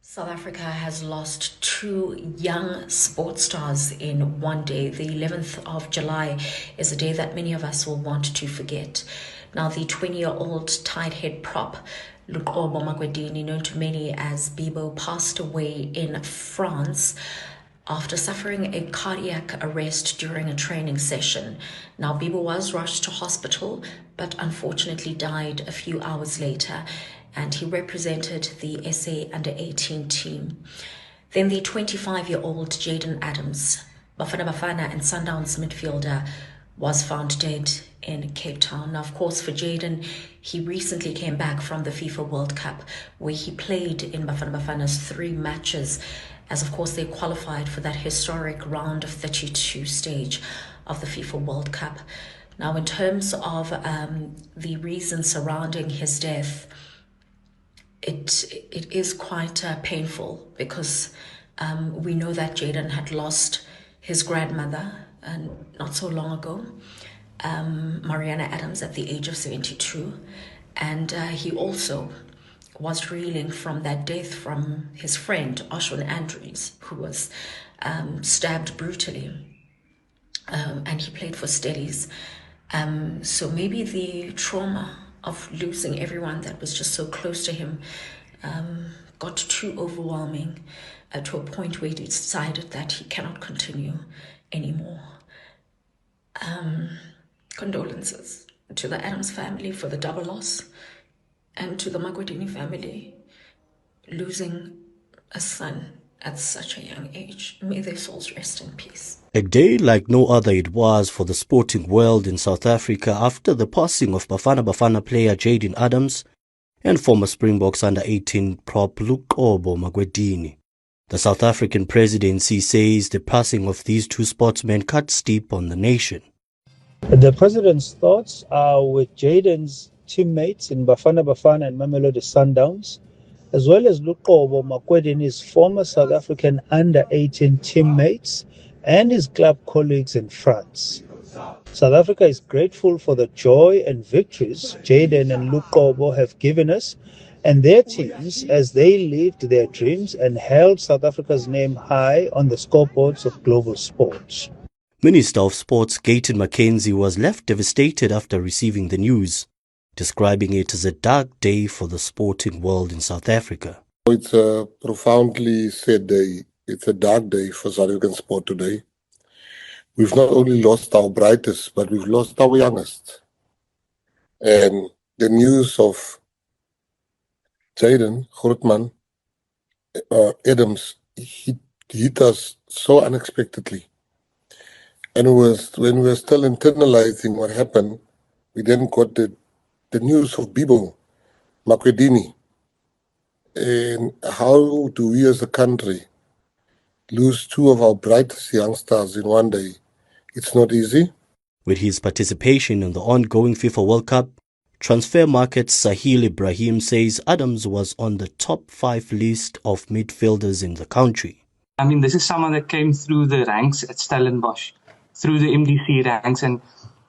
South Africa has lost two young sports stars in one day. The 11th of July is a day that many of us will want to forget. Now, the 20-year-old tight head prop, Luqobo Makwedini, known to many as Bibo, passed away in France after suffering a cardiac arrest during a training session. Now, Bibo was rushed to hospital, but unfortunately died a few hours later, and he represented the SA under-18 team. Then the 25-year-old Jayden Adams, Bafana Bafana and Sundowns midfielder, was found dead in Cape Town. Now, of course, for Jayden, he recently came back from the FIFA World Cup, where he played in Bafana Bafana's 3 matches, as of course they qualified for that historic round of 32 stage of the FIFA World Cup. Now, in terms of the reasons surrounding his death, it is quite painful because we know that Jayden had lost his grandmother not so long ago, Mariana Adams, at the age of 72. And he also was reeling from that death from his friend, Oshwan Andrews, who was stabbed brutally. And he played for Steadies. So maybe the trauma of losing everyone that was just so close to him got too overwhelming to a point where he decided that he cannot continue anymore. Condolences to the Adams family for the double loss, and to the Makwedini family losing a son at such a young age. May their souls rest in peace. A day like no other it was for the sporting world in South Africa after the passing of Bafana Bafana player Jayden Adams and former Springboks under-18 prop Luqobo Makwedini. The South African presidency says the passing of these two sportsmen cut steep on the nation. The president's thoughts are with Jayden's teammates in Bafana Bafana and Mamelodi Sundowns, as well as Luqobo Makwedini's former South African under-18 teammates and his club colleagues in France. South Africa is grateful for the joy and victories Jayden and Luqobo have given us and their teams as they lived their dreams and held South Africa's name high on the scoreboards of global sports. Minister of Sports Jayden Mackenzie was left devastated after receiving the news, describing it as a dark day for the sporting world in South Africa. It's a profoundly sad day. It's a dark day for South African sport today. We've not only lost our brightest, but we've lost our youngest. And the news of Jayden Grootman Adams hit us so unexpectedly. And when we were still internalizing what happened, we then got the news of Bibo Makwedini. And how do we as a country lose 2 of our brightest youngsters in one day? It's not easy. With his participation in the ongoing FIFA World Cup, Transfer Market's Sahil Ibrahim says Adams was on the top 5 list of midfielders in the country. I mean, this is someone that came through the ranks at Stellenbosch, through the MDC ranks, and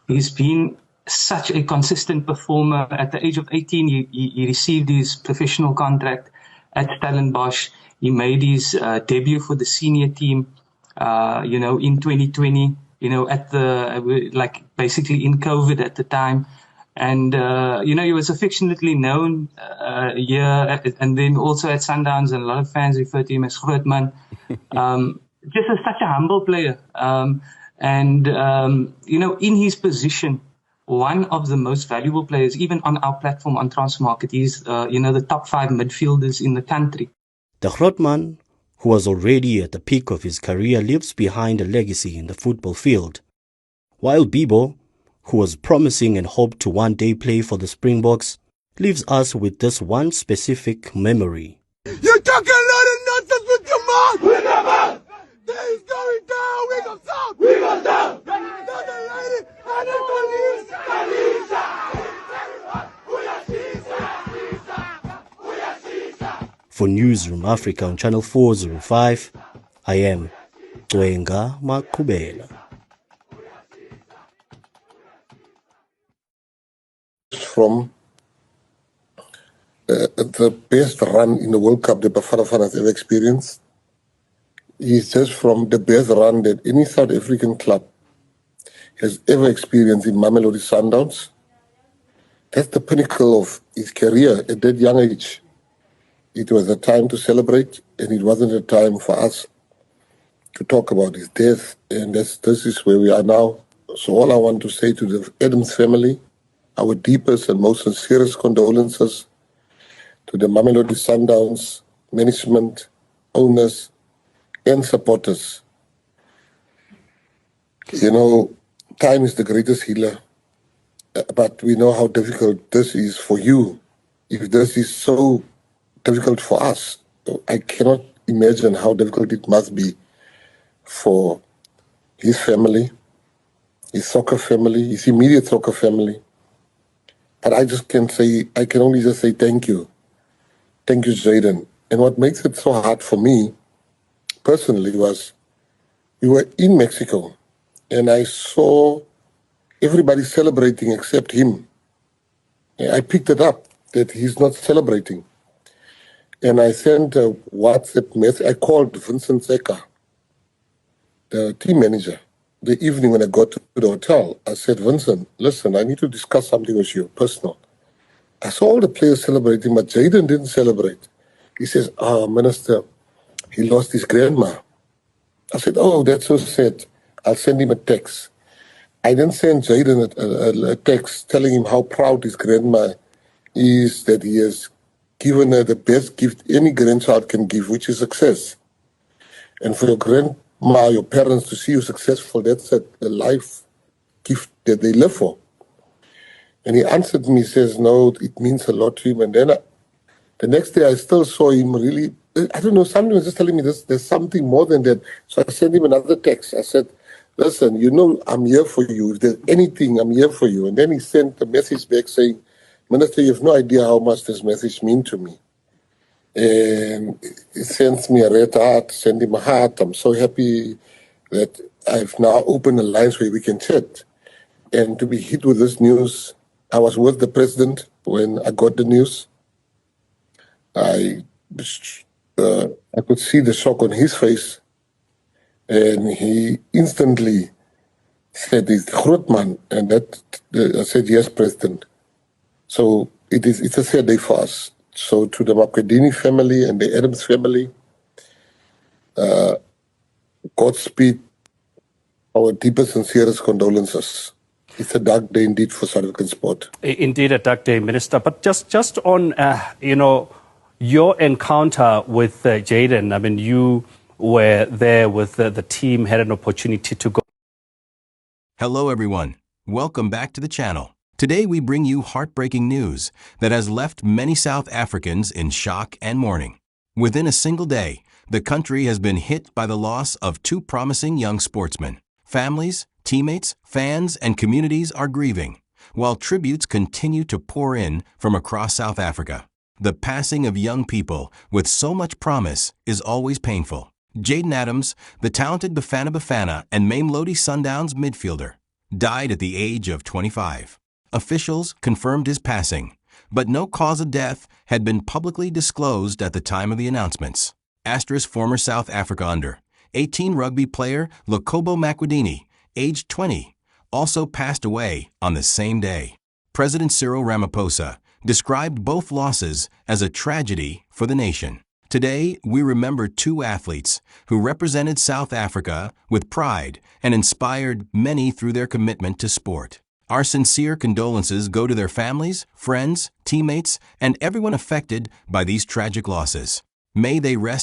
he's been such a consistent performer. At the age of 18, he received his professional contract at Stellenbosch. He made his debut for the senior team, in 2020, at the, basically in COVID at the time. And, he was affectionately known here, and then also at Sundowns, and a lot of fans refer to him as Grootman. Just as such a humble player. In his position, one of the most valuable players, even on our platform on Transfer Market, he's, the top 5 midfielders in the country. The Grootman, who was already at the peak of his career, leaves behind a legacy in the football field. While Bibo, who was promising and hoped to one day play for the Springboks, leaves us with this one specific memory. You talk a lot of nonsense with your mouth! With your mouth! Days going down, we go south! We go down! Another lady, and the police! For Newsroom Africa on Channel 405, I am Makwedini. From the best run in the World Cup that Bafana Bafana has ever experienced. He's just from the best run that any South African club has ever experienced in Mamelodi Sundowns. That's the pinnacle of his career at that young age. It was a time to celebrate, and it wasn't a time for us to talk about his death, and this is where we are now. So all I want to say to the Adams family, our deepest and most sincerest condolences to the Mamelodi Sundowns management, owners, and supporters. You know, time is the greatest healer, but we know how difficult this is for you. If this is so difficult for us, I cannot imagine how difficult it must be for his family, his soccer family, his immediate soccer family. But I can only just say thank you. Thank you, Jayden. And what makes it so hard for me, personally, was we were in Mexico, and I saw everybody celebrating except him. And I picked it up that he's not celebrating. And I sent a WhatsApp message. I called Vincent Zeka, the team manager, the evening when I got to the hotel. I said, Vincent, listen, I need to discuss something with you, personal. I saw all the players celebrating, but Jayden didn't celebrate. He says, Minister, he lost his grandma. I said, oh, that's so sad. I'll send him a text. I then sent Jayden a text telling him how proud his grandma is, that he has given her the best gift any grandchild can give, which is success. And for your grandma, your parents, to see you successful, that's a life gift that they live for. And he answered me, says, no, it means a lot to him. And then the next day I still saw him really, I don't know, somebody was just telling me there's something more than that. So I sent him another text. I said, listen, you know I'm here for you. If there's anything, I'm here for you. And then he sent a message back saying, Minister, you have no idea how much this message means to me. And he sends me a red heart, send him a heart. I'm so happy that I've now opened a line where we can chat. And to be hit with this news, I was with the president when I got the news. I could see the shock on his face, and he instantly said, "Is Grootman?" And I said, "Yes, President." So it's a sad day for us. So to the Makwedini family and the Adams family, Godspeed, our deepest, sincerest condolences. It's a dark day indeed for South African sport. Indeed, a dark day, Minister. But just on, your encounter with Jayden, I mean, you were there with the team, had an opportunity to go. Hello, everyone. Welcome back to the channel. Today, we bring you heartbreaking news that has left many South Africans in shock and mourning. Within a single day, the country has been hit by the loss of two promising young sportsmen. Families, teammates, fans, and communities are grieving, while tributes continue to pour in from across South Africa. The passing of young people with so much promise is always painful. Jayden Adams, the talented Bafana Bafana and Mamelodi Sundowns midfielder, died at the age of 25. Officials confirmed his passing, but no cause of death had been publicly disclosed at the time of the announcements. Astra's former South Africa under-18 rugby player Luqobo Makwedini, aged 20, also passed away on the same day. President Cyril Ramaphosa described both losses as a tragedy for the nation. Today, we remember two athletes who represented South Africa with pride and inspired many through their commitment to sport. Our sincere condolences go to their families, friends, teammates, and everyone affected by these tragic losses. May they rest